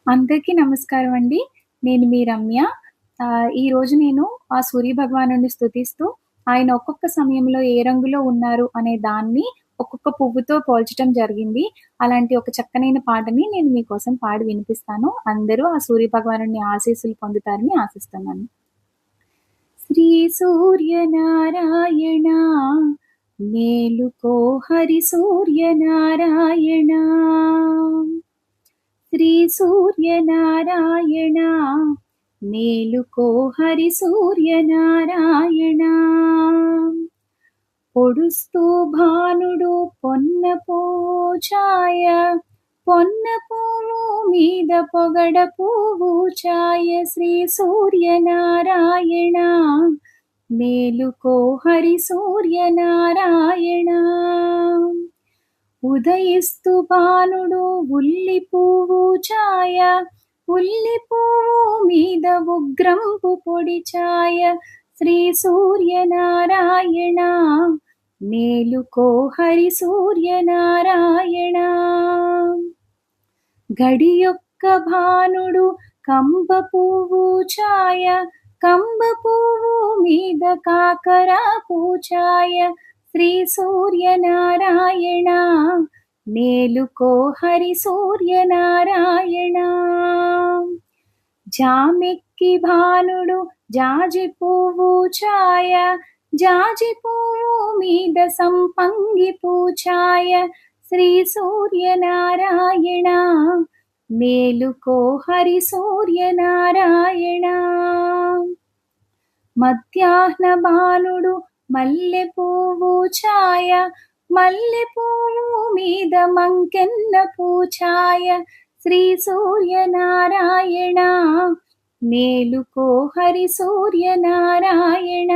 అందరికీ నమస్కారం అండి. నేను మీ రమ్య. ఈరోజు నేను ఆ సూర్య భగవానుడిని స్తుతిస్తూ, ఆయన ఒక్కొక్క సమయంలో ఏ రంగులో ఉన్నారు అనే దాన్ని ఒక్కొక్క పువ్వుతో పోల్చటం జరిగింది. అలాంటి ఒక చక్కనైన పాటని నేను మీకోసం పాడి వినిపిస్తాను. అందరూ ఆ సూర్య భగవానుడిని ఆశీస్సులు పొందుతారని ఆశిస్తున్నాను. శ్రీ సూర్యనారాయణ మేలుకో హరి సూర్యనారాయణ శ్రీ సూర్యనారాయణ మేలుకో హరి సూర్యనారాయణ పొడుస్తూ భానుడు పొన్న పూచాయ పొన్న పువ్వు మీద పొగడ పువ్వు ఛాయ శ్రీ సూర్యనారాయణ మేలుకో హరి సూర్యనారాయణ ఉదయిస్తు భానుడు ఉల్లి పువ్వు ఛాయ ఉల్లి పువ్వు మీద ఉగ్రంపు పొడి ఛాయ శ్రీ సూర్యనారాయణ మేలుకో హరి సూర్యనారాయణ గడియొక్క భానుడు కంబ పువ్వు ఛాయ కంబ పువ్వు మీద కాకర పూచాయ శ్రీ సూర్యనారాయణ మేలుకో హరి సూర్యనారాయణ జామెక్కి భానుడు జాజి పువ్వు ఛాయ జాజి పువ్వు మీద సంపంగి పూచాయ శ్రీ సూర్యనారాయణ మేలుకో హరి సూర్యనారాయణ మధ్యాహ్న భానుడు మల్లె పువ్వు ఛాయ మల్లె పువ్వు మీద మంకెన్న పూచాయ శ్రీ సూర్యనారాయణ మేలుకో హరి సూర్యనారాయణ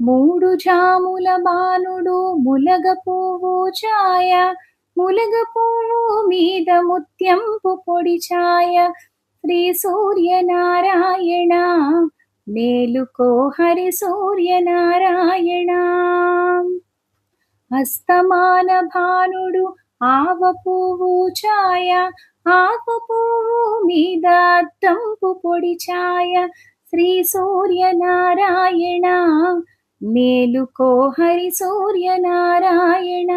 మూడు జాముల బాణుడు ములగ పువ్వు ఛాయ ములగ పువ్వు మీద ముత్యంపు పొడి ఛాయ శ్రీ సూర్యనారాయణ మేలుకో హరి సూర్యనారాయణ అస్తమాన భానుడు ఆవ పువ్వు ఛాయ ఆవ పువ్వు మీద అద్దంపు పొడి ఛాయ శ్రీ సూర్యనారాయణ మేలుకో హరి సూర్యనారాయణ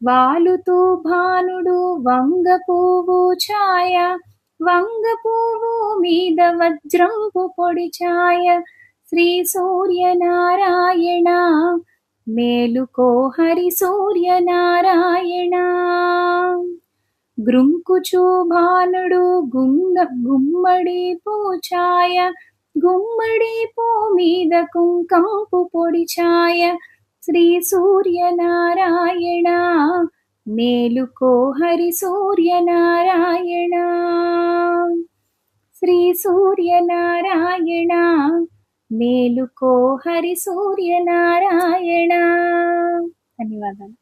వాలుతూ భానుడు వంగ పువ్వు ఛాయ వంగ పువ్వు మీద వజ్రంపు పొడి ఛాయ శ్రీ సూర్యనారాయణ మేలుకో హరి సూర్యనారాయణ గృంకుచు భానుడు గుమ్మడి పూచాయ గుమ్మడి పూ మీద కుంకంపు పొడి ఛాయ శ్రీ సూర్యనారాయణ మేలుకో హరి సూర్యనారాయణ శ్రీ సూర్యనారాయణ మేలుకో హరి సూర్యనారాయణ. ధన్యవాదాలు.